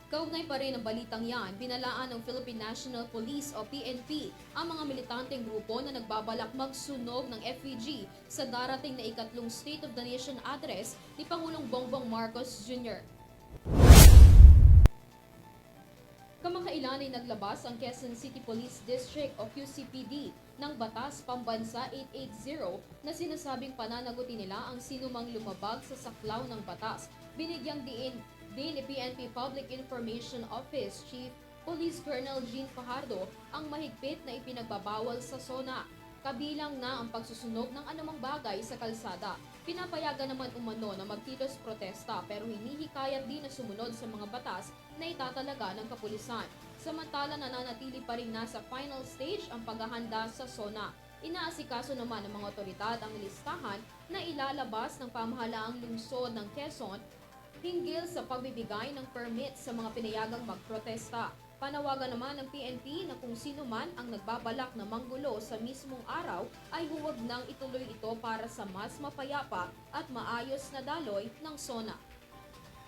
Kaugnay pa rin ang balitang yan, binalaan ng Philippine National Police o PNP ang mga militanteng grupo na nagbabalak magsunog ng FEG sa darating na ikatlong State of the Nation address ni Pangulong Bongbong Marcos Jr. Kamakailan ay naglabas ang Quezon City Police District o QCPD ng Batas Pambansa 880 na sinasabing pananagutin nila ang sinumang lumabag sa saklaw ng batas. Binigyang diin ni PNP Public Information Office Chief Police Colonel Jean Fajardo ang mahigpit na ipinagbabawal sa SONA, kabilang na ang pagsusunog ng anumang bagay sa kalsada. Pinapayagan naman umano na magkilos protesta pero hinihikayat din na sumunod sa mga batas na itatalaga ng kapulisan. Samantala nananatili pa rin nasa final stage ang paghahanda sa SONA. Inaasikaso naman ng mga otoridad ang listahan na ilalabas ng pamahalaang lungsod ng Quezon hinggil sa pagbibigay ng permit sa mga pinayagang magprotesta. Panawagan naman ng PNP na kung sino man ang nagbabalak na manggulo sa mismong araw ay huwag nang ituloy ito para sa mas mapayapa at maayos na daloy ng SONA.